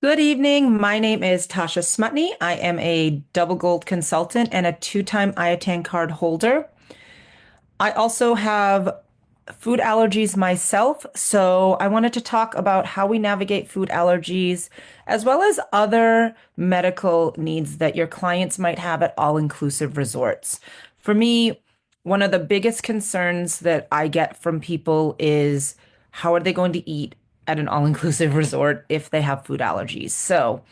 Good evening. My name is Tasha Smutney. I am a double gold consultant and a two-time IATAN card holder. I also have food allergies myself, so I wanted to talk about how we navigate food allergies as well as other medical needs that your clients might have at all-inclusive resorts. For me, one of the biggest concerns that I get from people is how are they going to eat at an all-inclusive resort if they have food allergies? So,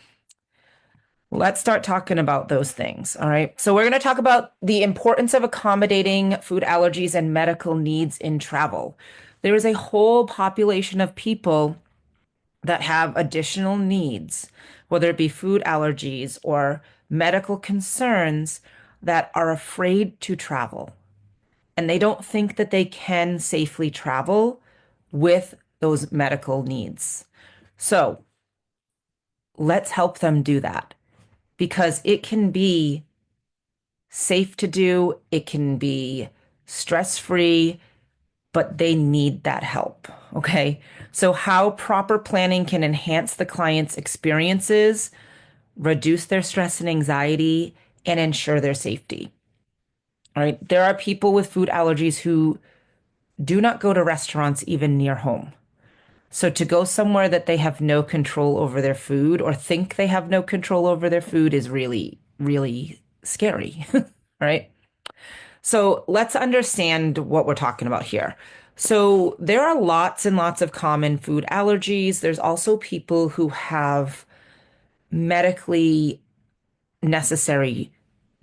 let's start talking about those things. All right. So, we're going to talk about the importance of accommodating food allergies and medical needs in travel. There is a whole population of people that have additional needs, whether it be food allergies or medical concerns, that are afraid to travel. And they don't think that they can safely travel with those medical needs. So, let's help them do that because it can be safe to do, it can be stress free, but they need that help. Okay. So, how proper planning can enhance the client's experiences, reduce their stress and anxiety, and ensure their safety. All right. There are people with food allergies who do not go to restaurants even near home. So, to go somewhere that they have no control over their food or think they have no control over their food is really, really scary. Right. So let's understand what we're talking about here. So there are lots and lots of common food allergies. There's also people who have medically necessary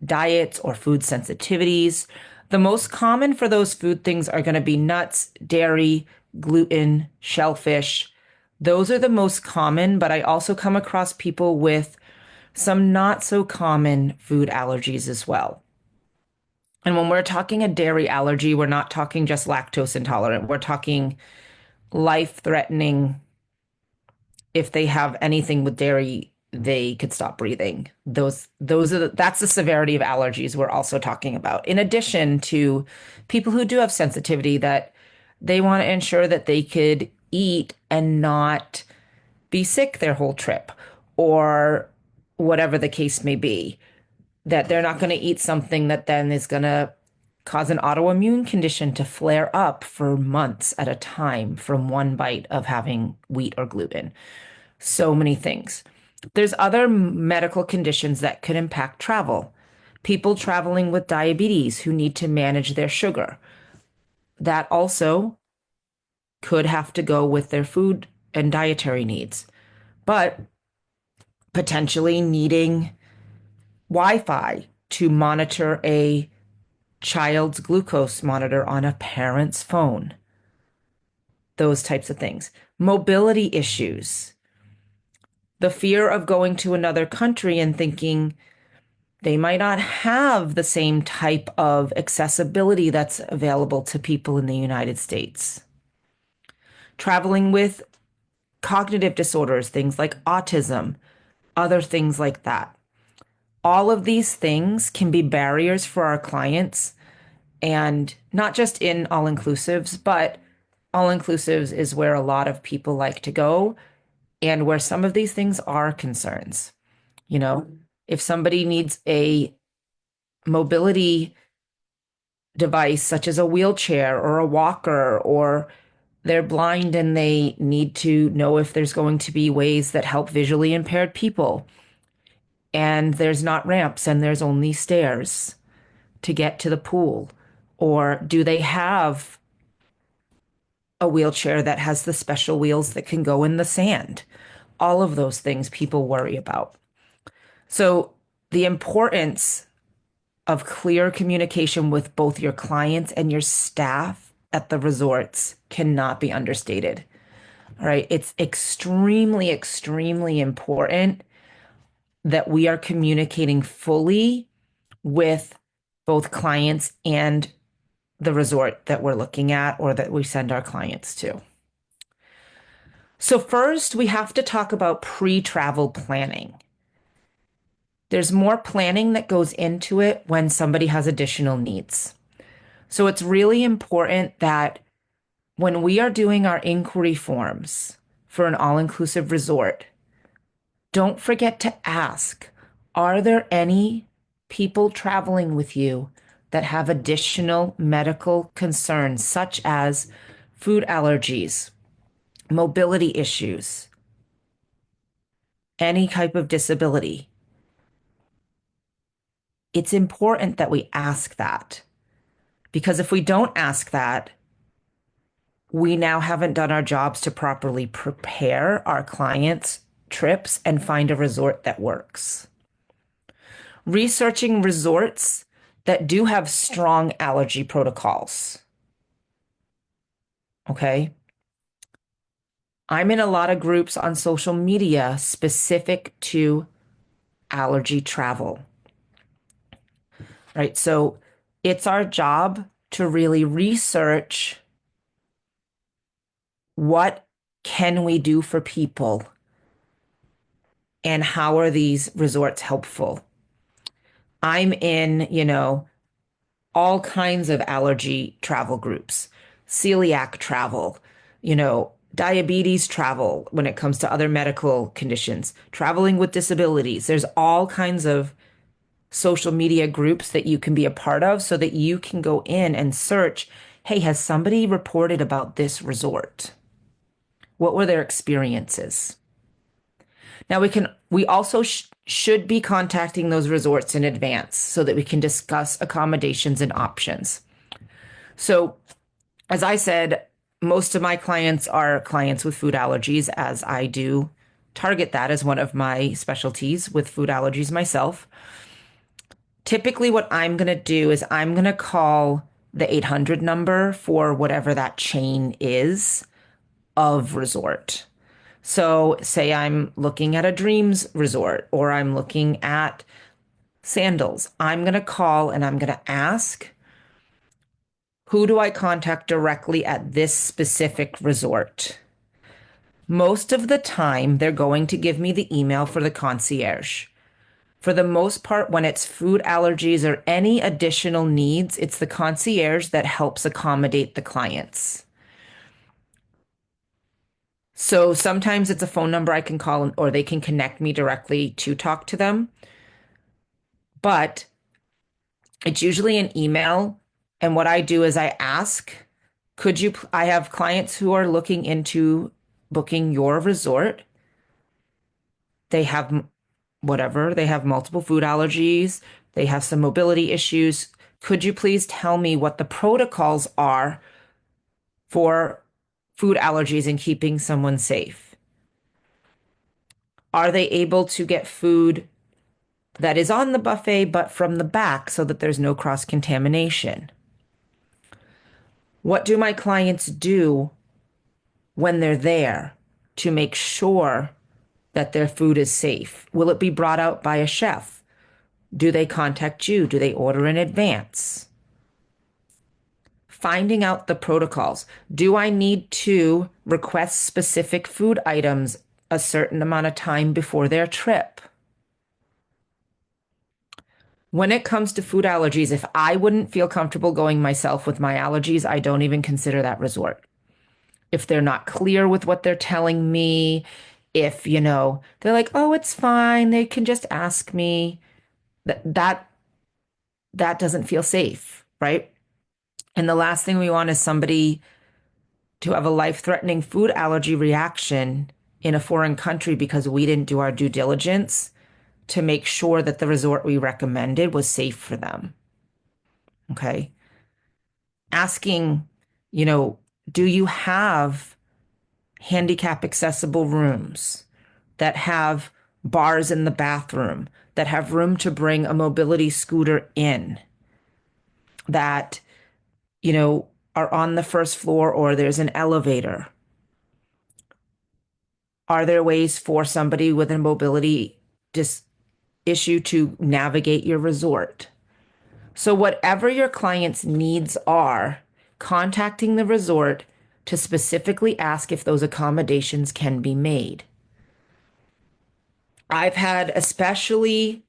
diets or food sensitivities. The most common for those food things are going to be nuts, dairy, gluten, shellfish. Those are the most common, but I also come across people with some not so common food allergies as well. And when we're talking a dairy allergy, we're not talking just lactose intolerant. We're talking life-threatening. If they have anything with dairy, they could stop breathing. That's the severity of allergies we're also talking about. In addition to people who do have sensitivity that they want to ensure that they could eat and not be sick their whole trip or whatever the case may be, that they're not going to eat something that then is going to cause an autoimmune condition to flare up for months at a time from one bite of having wheat or gluten. So many things. There's other medical conditions that could impact travel. People traveling with diabetes who need to manage their sugar. That also could have to go with their food and dietary needs, but potentially needing Wi-Fi to monitor a child's glucose monitor on a parent's phone, those types of things. Mobility issues, the fear of going to another country and thinking they might not have the same type of accessibility that's available to people in the United States. Traveling with cognitive disorders, things like autism, other things like that. All of these things can be barriers for our clients, and not just in all inclusives, but all inclusives is where a lot of people like to go and where some of these things are concerns. You know, if somebody needs a mobility device, such as a wheelchair or a walker, or they're blind and they need to know if there's going to be ways that help visually impaired people, and there's not ramps and there's only stairs to get to the pool, or do they have a wheelchair that has the special wheels that can go in the sand? All of those things people worry about. So, the importance of clear communication with both your clients and your staff at the resorts cannot be understated. All right. It's extremely, extremely important that we are communicating fully with both clients and the resort that we're looking at or that we send our clients to. So, first, we have to talk about pre travel planning. There's more planning that goes into it when somebody has additional needs. So, it's really important that when we are doing our inquiry forms for an all inclusive resort, Don't forget to ask, are there any people traveling with you that have additional medical concerns, such as food allergies, mobility issues, any type of disability? It's important that we ask that because if we don't ask that, we now haven't done our jobs to properly prepare our clients' trips and find a resort that works. Researching resorts that do have strong allergy protocols. Okay. I'm in a lot of groups on social media specific to allergy travel, right? So it's our job to really research what can we do for people and how are these resorts helpful. I'm in, all kinds of allergy travel groups, celiac travel, diabetes travel when it comes to other medical conditions, traveling with disabilities. There's all kinds of social media groups that you can be a part of so that you can go in and search, hey, has somebody reported about this resort? What were their experiences? Now we also should be contacting those resorts in advance so that we can discuss accommodations and options. So, as I said, most of my clients are clients with food allergies, as I do target that as one of my specialties with food allergies myself. Typically, what I'm going to do is I'm going to call the 800 number for whatever that chain is of resort. So, say I'm looking at a Dreams resort or I'm looking at Sandals. I'm going to call and I'm going to ask, who do I contact directly at this specific resort? Most of the time, they're going to give me the email for the concierge. For the most part, when it's food allergies or any additional needs, it's the concierge that helps accommodate the clients. So sometimes it's a phone number I can call or they can connect me directly to talk to them. But it's usually an email. And what I do is I ask, I have clients who are looking into booking your resort. They have whatever, they have multiple food allergies, they have some mobility issues. Could you please tell me what the protocols are for food allergies and keeping someone safe? Are they able to get food that is on the buffet but from the back so that there's no cross contamination? What do my clients do when they're there to make sure that their food is safe? Will it be brought out by a chef? Do they contact you? Do they order in advance? Finding out the protocols. Do I need to request specific food items a certain amount of time before their trip? When it comes to food allergies, if I wouldn't feel comfortable going myself with my allergies, I don't even consider that resort. If they're not clear with what they're telling me, if, they're like, oh, it's fine, they can just ask me, that doesn't feel safe, right? And the last thing we want is somebody to have a life-threatening food allergy reaction in a foreign country because we didn't do our due diligence to make sure that the resort we recommended was safe for them. Okay. Asking, you know, do you have handicap accessible rooms that have bars in the bathroom, that have room to bring a mobility scooter in, that, are on the first floor or there's an elevator? Are there ways for somebody with a mobility issue to navigate your resort? So, whatever your client's needs are, contacting the resort to specifically ask if those accommodations can be made. I've had especially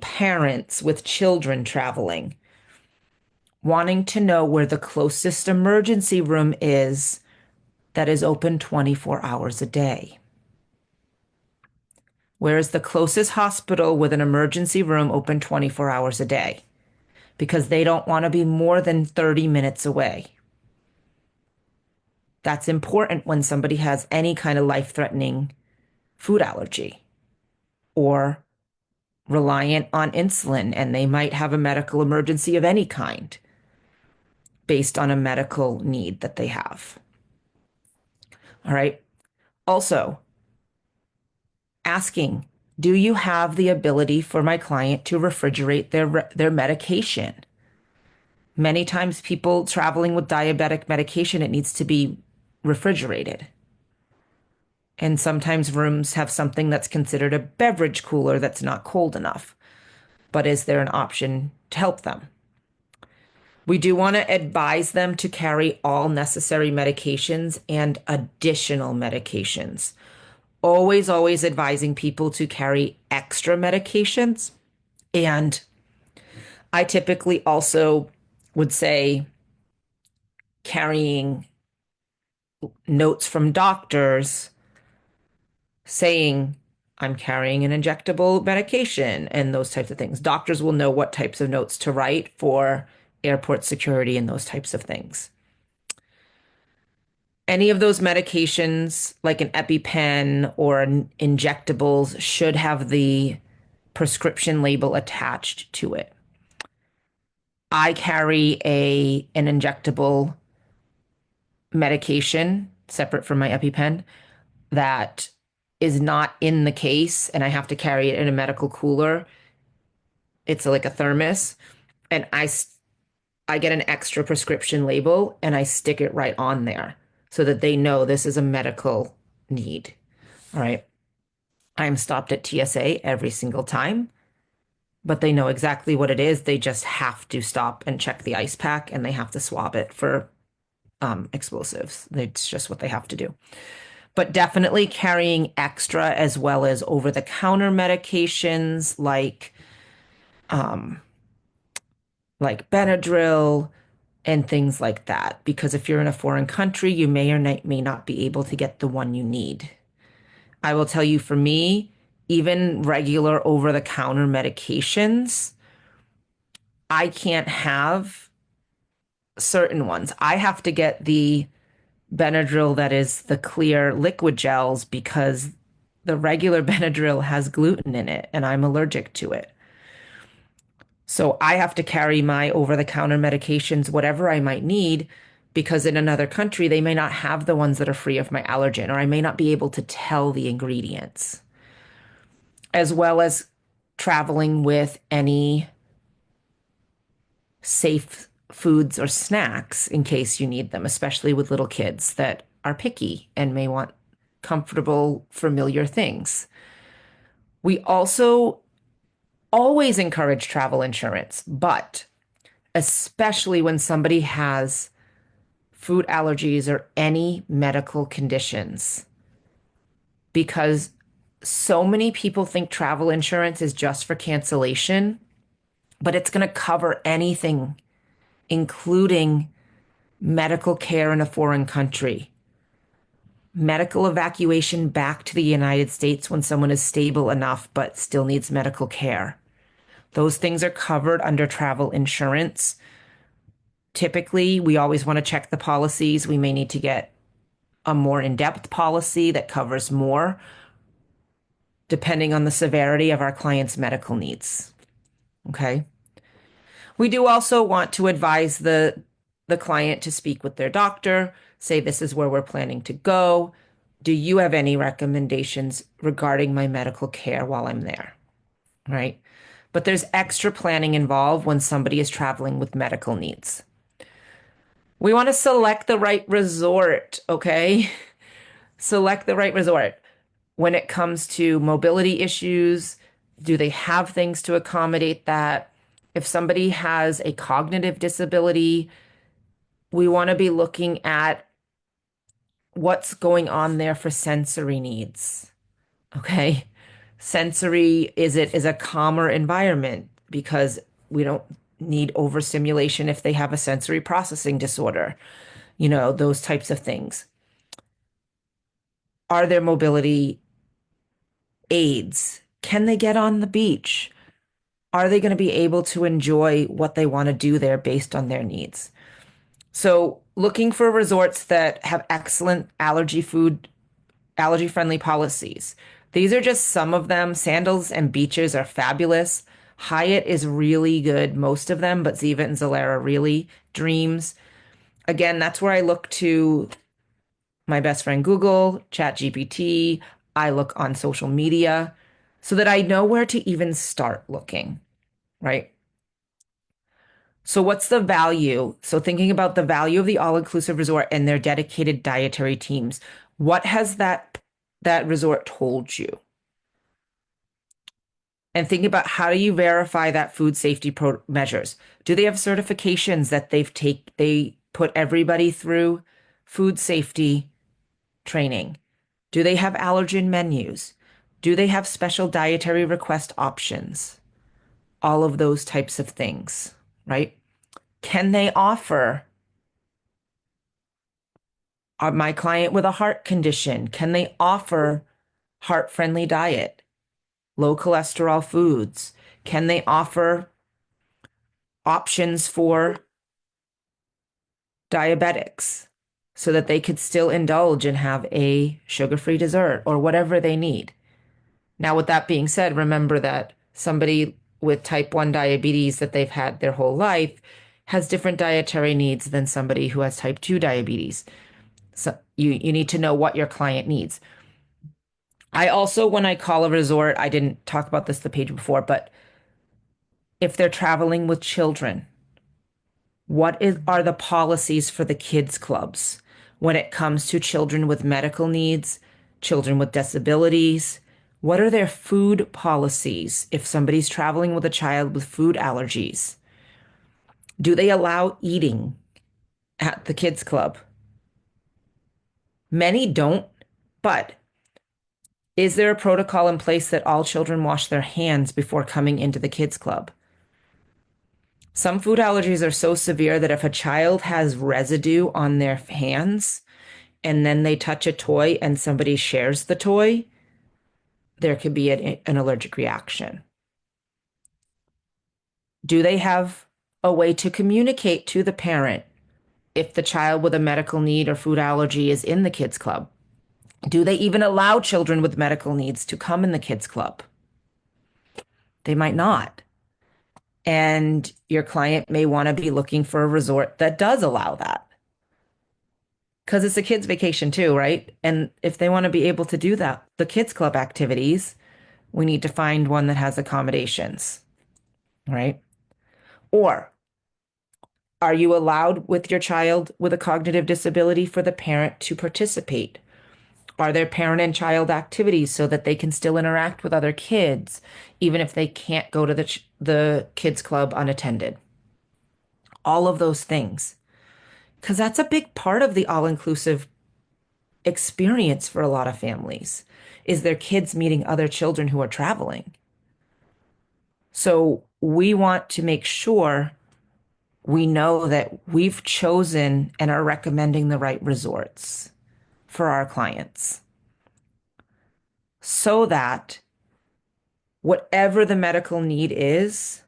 parents with children traveling wanting to know where the closest emergency room is that is open 24 hours a day. Where is the closest hospital with an emergency room open 24 hours a day? Because they don't want to be more than 30 minutes away. That's important when somebody has any kind of life-threatening food allergy or reliant on insulin, and they might have a medical emergency of any kind based on a medical need that they have. All right. Also, asking, do you have the ability for my client to refrigerate their medication? Many times people traveling with diabetic medication, it needs to be refrigerated. And sometimes rooms have something that's considered a beverage cooler that's not cold enough. But is there an option to help them? We do want to advise them to carry all necessary medications and additional medications. Always, always advising people to carry extra medications. And I typically also would say carrying notes from doctors saying, I'm carrying an injectable medication and those types of things. Doctors will know what types of notes to write for airport security and those types of things. Any of those medications, like an EpiPen or injectables, should have the prescription label attached to it. I carry an injectable medication separate from my EpiPen that is not in the case, and I have to carry it in a medical cooler. It's like a thermos, and I get an extra prescription label and I stick it right on there so that they know this is a medical need. All right. I'm stopped at TSA every single time, but they know exactly what it is. They just have to stop and check the ice pack and they have to swab it for explosives. It's just what they have to do. But definitely carrying extra as well as over-the-counter medications like Benadryl and things like that. Because if you're in a foreign country, you may or may not be able to get the one you need. I will tell you, for me, even regular over-the-counter medications, I can't have certain ones. I have to get the Benadryl that is the clear liquid gels because the regular Benadryl has gluten in it and I'm allergic to it. So I have to carry my over-the-counter medications, whatever I might need, because in another country, they may not have the ones that are free of my allergen, or I may not be able to tell the ingredients, as well as traveling with any safe foods or snacks in case you need them, especially with little kids that are picky and may want comfortable, familiar things. We also always encourage travel insurance, but especially when somebody has food allergies or any medical conditions, because so many people think travel insurance is just for cancellation, but it's going to cover anything, including medical care in a foreign country, medical evacuation back to the United States when someone is stable enough but still needs medical care. Those things are covered under travel insurance. Typically, we always want to check the policies. We may need to get a more in-depth policy that covers more, depending on the severity of our client's medical needs. Okay. We do also want to advise the client to speak with their doctor, say this is where we're planning to go. Do you have any recommendations regarding my medical care while I'm there? Right? But there's extra planning involved when somebody is traveling with medical needs. We want to select the right resort, okay? Select the right resort. When it comes to mobility issues, do they have things to accommodate that? If somebody has a cognitive disability, we want to be looking at what's going on there for sensory needs. Okay. Sensory, is a calmer environment because we don't need overstimulation if they have a sensory processing disorder, those types of things. Are there mobility AIDS. Can they get on the beach? Are they going to be able to enjoy what they want to do there based on their needs? So, looking for resorts that have excellent allergy friendly policies. These are just some of them. Sandals and Beaches are fabulous. Hyatt is really good, most of them, but Ziva and Zalera really. Dreams. Again, that's where I look to my best friend Google, ChatGPT. I look on social media so that I know where to even start looking, right? So what's the value? So thinking about the value of the all-inclusive resort and their dedicated dietary teams, what has that resort told you? And thinking about how do you verify that food safety measures? Do they have certifications that they put everybody through food safety training? Do they have allergen menus? Do they have special dietary request options? All of those types of things, right? Can they offer my client with a heart condition? Can they offer heart-friendly diet, low cholesterol foods? Can they offer options for diabetics so that they could still indulge and have a sugar-free dessert or whatever they need? Now, with that being said, remember that somebody with type 1 diabetes that they've had their whole life has different dietary needs than somebody who has type 2 diabetes. So you need to know what your client needs. I also, when I call a resort, I didn't talk about this the page before, but if they're traveling with children, are the policies for the kids clubs when it comes to children with medical needs, children with disabilities? What are their food policies if somebody's traveling with a child with food allergies? Do they allow eating at the kids club? Many don't, but is there a protocol in place that all children wash their hands before coming into the kids club? Some food allergies are so severe that if a child has residue on their hands and then they touch a toy and somebody shares the toy, there could be an allergic reaction. Do they have a way to communicate to the parent if the child with a medical need or food allergy is in the kids club? Do they even allow children with medical needs to come in the kids club? They might not. And your client may want to be looking for a resort that does allow that because it's a kids' vacation too, right? And if they want to be able to do that, the kids' club activities, we need to find one that has accommodations, right? Or are you allowed with your child with a cognitive disability for the parent to participate? Are there parent and child activities so that they can still interact with other kids, even if they can't go to the kids club unattended? All of those things. Because that's a big part of the all-inclusive experience for a lot of families, is their kids meeting other children who are traveling. So we want to make sure we know that we've chosen and are recommending the right resorts for our clients so that whatever the medical need is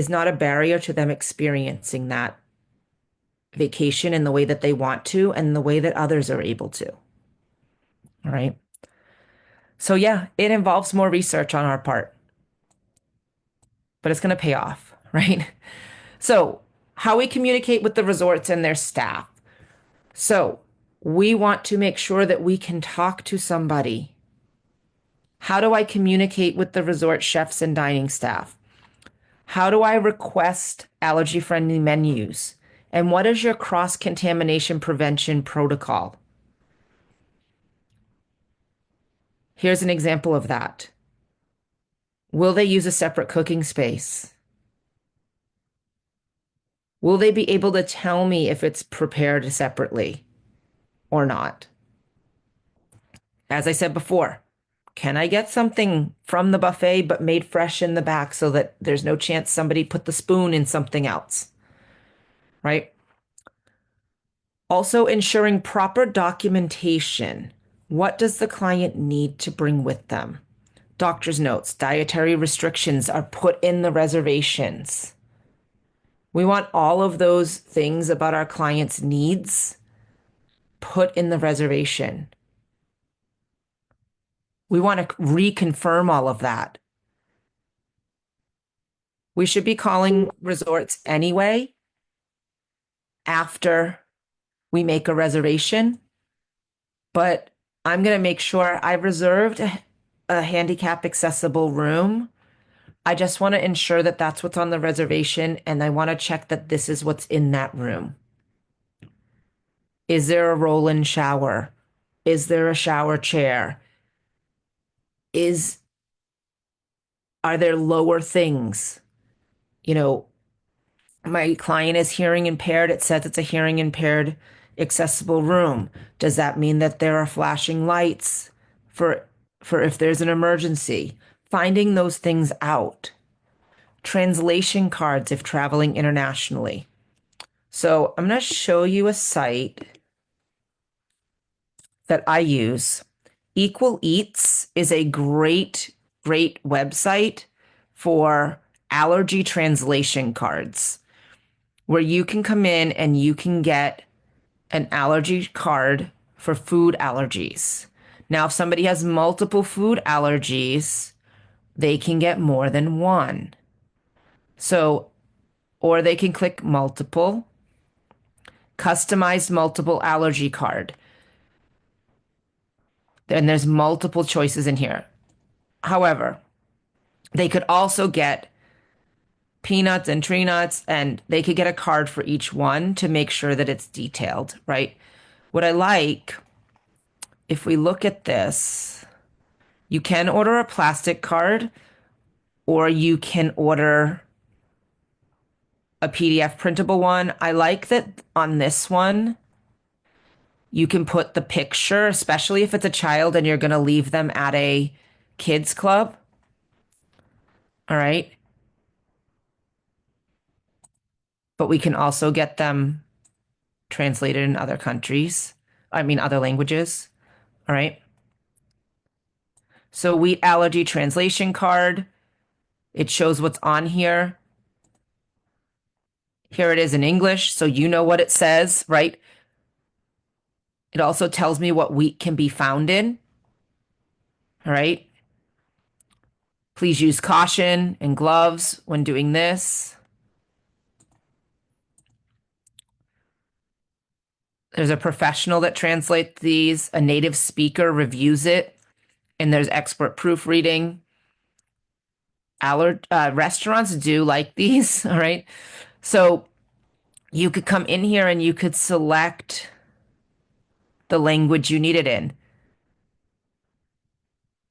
not a barrier to them experiencing that vacation in the way that they want to and the way that others are able to. All right. So yeah, it involves more research on our part, but it's going to pay off, right? So, how we communicate with the resorts and their staff. So, we want to make sure that we can talk to somebody. How do I communicate with the resort chefs and dining staff? How do I request allergy-friendly menus? And what is your cross-contamination prevention protocol? Here's an example of that. Will they use a separate cooking space? Will they be able to tell me if it's prepared separately or not? As I said before, can I get something from the buffet but made fresh in the back so that there's no chance somebody put the spoon in something else, right? Also ensuring proper documentation. What does the client need to bring with them? Doctor's notes, dietary restrictions are put in the reservations. We want all of those things about our client's needs put in the reservation. We want to reconfirm all of that. We should be calling resorts anyway after we make a reservation, but I'm going to make sure I reserved a handicap accessible room. I just want to ensure that that's what's on the reservation, and I want to check that this is what's in that room. Is there a roll-in shower? Is there a shower chair? Is Are there lower things? You know, my client is hearing impaired. It says it's a hearing impaired accessible room. Does that mean that there are flashing lights for if there's an emergency? Finding those things out. Translation cards if traveling internationally. So I'm going to show you a site that I use. Equal Eats is a great website for allergy translation cards where you can come in and you can get an allergy card for food allergies. Now, if somebody has multiple food allergies, they can get more than one. So, or they can click multiple, customized multiple allergy card. And there's multiple choices in here. However, they could also get peanuts and tree nuts, and they could get a card for each one to make sure that it's detailed, right? What I like, if we look at this, you can order a plastic card or you can order a PDF printable one. I like that on this one, you can put the picture, especially if it's a child and you're going to leave them at a kids club. All right. But we can also get them translated in other countries. I mean, other languages. All right. So wheat allergy translation card. It shows what's on here. Here it is in English, so you know what it says, right? It also tells me what wheat can be found in. All right. Please use caution and gloves when doing this. There's a professional that translates these, a native speaker reviews it, and there's expert proofreading. Restaurants do like these, all right? So you could come in here and you could select the language you need it in.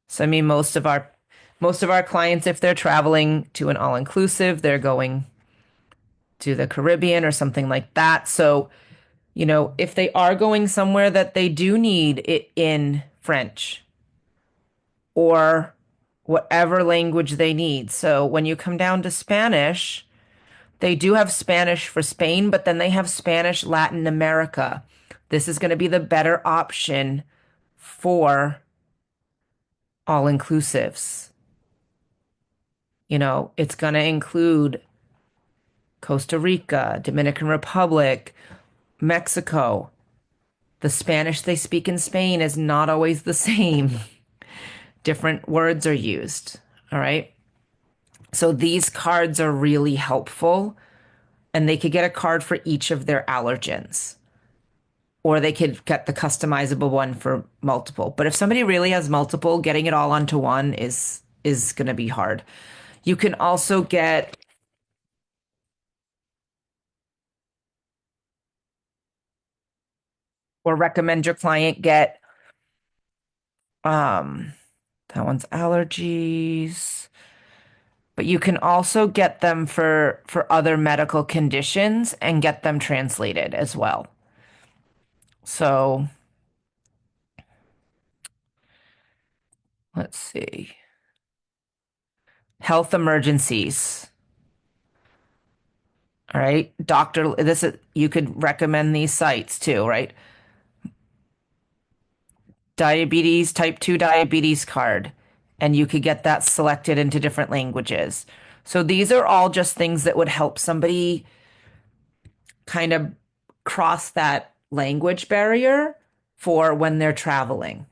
So I mean, most of our clients, if they're traveling to an all-inclusive, they're going to the Caribbean or something like that. So, if they are going somewhere that they do need it in French or whatever language they need. So when you come down to Spanish, they do have Spanish for Spain, but then they have Spanish Latin America. This is going to be the better option for all inclusives. It's going to include Costa Rica, Dominican Republic, Mexico. The Spanish they speak in Spain is not always the same. Different words are used. All right. So these cards are really helpful, and they could get a card for each of their allergens, or they could get the customizable one for multiple. But if somebody really has multiple, getting it all onto one is going to be hard. You can also get or recommend your client get um that one's allergies, but you can also get them for other medical conditions and get them translated as well. So let's see. Health emergencies. All right. You could recommend these sites too, right? diabetes, type 2 diabetes card, and you could get that selected into different languages. So these are all just things that would help somebody kind of cross that language barrier for when they're traveling.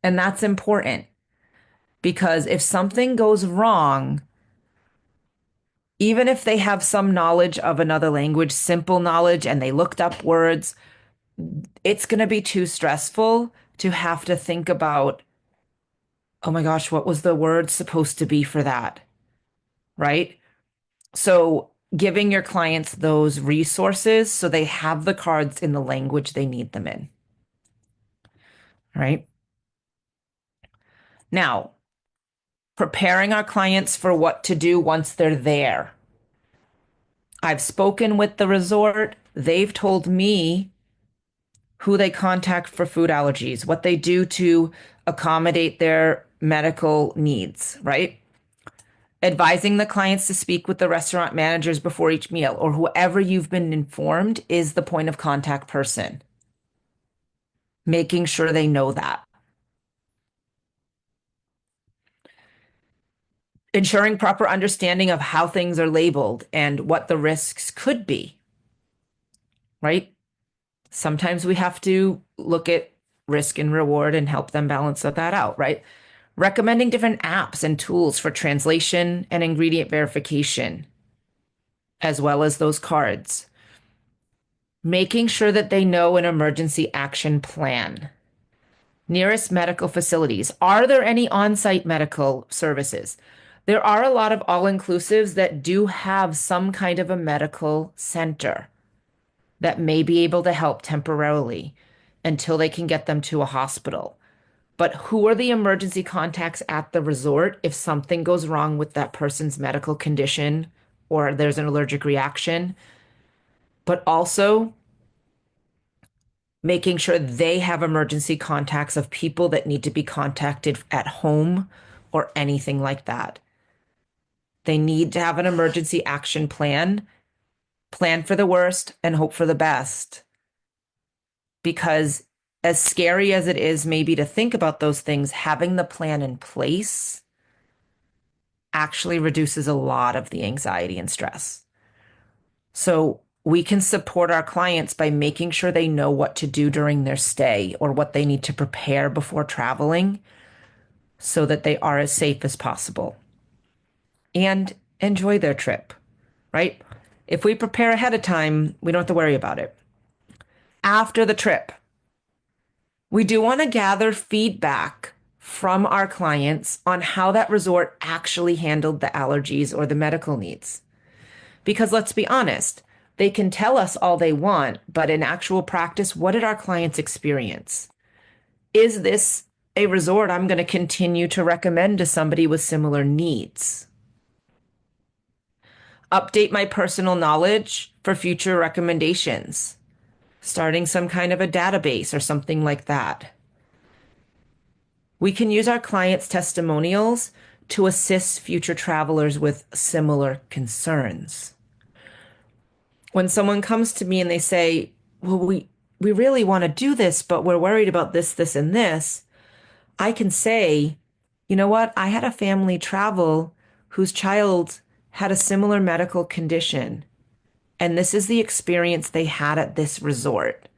And that's important because if something goes wrong, even if they have some knowledge of another language, simple knowledge, and they looked up words, it's going to be too stressful to have to think about, oh my gosh, what was the word supposed to be for that? Right? So giving your clients those resources so they have the cards in the language they need them in. Right? Now, preparing our clients for what to do once they're there. I've spoken with the resort. They've told me who they contact for food allergies, what they do to accommodate their medical needs, right? Advising the clients to speak with the restaurant managers before each meal or whoever you've been informed is the point of contact person. Making sure they know that. Ensuring proper understanding of how things are labeled and what the risks could be, right? Sometimes we have to look at risk and reward and help them balance that out, right? Recommending different apps and tools for translation and ingredient verification, as well as those cards. Making sure that they know an emergency action plan. Nearest medical facilities. Are there any on-site medical services? There are a lot of all-inclusives that do have some kind of a medical center that may be able to help temporarily until they can get them to a hospital. But who are the emergency contacts at the resort if something goes wrong with that person's medical condition or there's an allergic reaction? But also making sure they have emergency contacts of people that need to be contacted at home or anything like that. They need to have an emergency action plan, plan for the worst and hope for the best. Because as scary as it is maybe to think about those things, having the plan in place actually reduces a lot of the anxiety and stress. So we can support our clients by making sure they know what to do during their stay or what they need to prepare before traveling so that they are as safe as possible and enjoy their trip, right? If we prepare ahead of time, we don't have to worry about it. After the trip, we do want to gather feedback from our clients on how that resort actually handled the allergies or the medical needs. Because let's be honest, they can tell us all they want, but in actual practice, what did our clients experience? Is this a resort I'm going to continue to recommend to somebody with similar needs? Update my personal knowledge for future recommendations, starting some kind of a database or something like that. We can use our clients' testimonials to assist future travelers with similar concerns. When someone comes to me and they say, well, we really want to do this, but we're worried about this, this, and this, I can say, you know what? I had a family travel whose child had a similar medical condition, and this is the experience they had at this resort.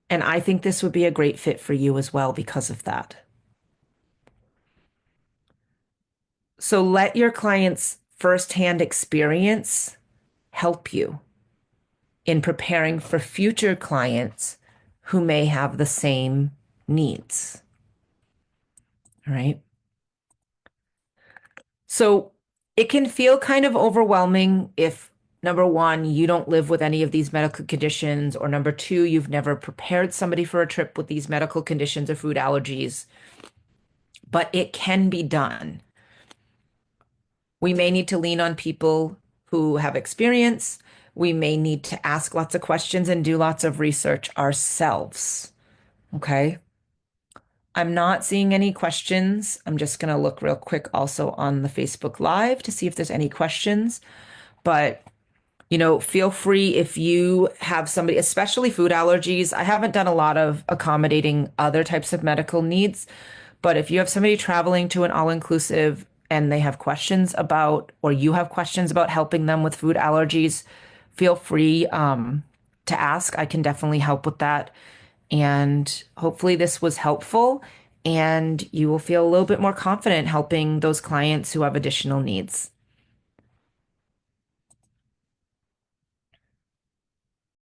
And I think this would be a great fit for you as well because of that. So let your clients' firsthand experience help you in preparing for future clients who may have the same needs. All right. So it can feel kind of overwhelming if, number one, you don't live with any of these medical conditions, or number two, you've never prepared somebody for a trip with these medical conditions or food allergies. But it can be done. We may need to lean on people who have experience. We may need to ask lots of questions and do lots of research ourselves. Okay. I'm not seeing any questions. I'm just going to look real quick also on the Facebook Live to see if there's any questions. But Feel free if you have somebody, especially food allergies. I haven't done a lot of accommodating other types of medical needs, but if you have somebody traveling to an all-inclusive and they have questions about, or you have questions about helping them with food allergies, feel free to ask. I can definitely help with that. And hopefully this was helpful and you will feel a little bit more confident helping those clients who have additional needs.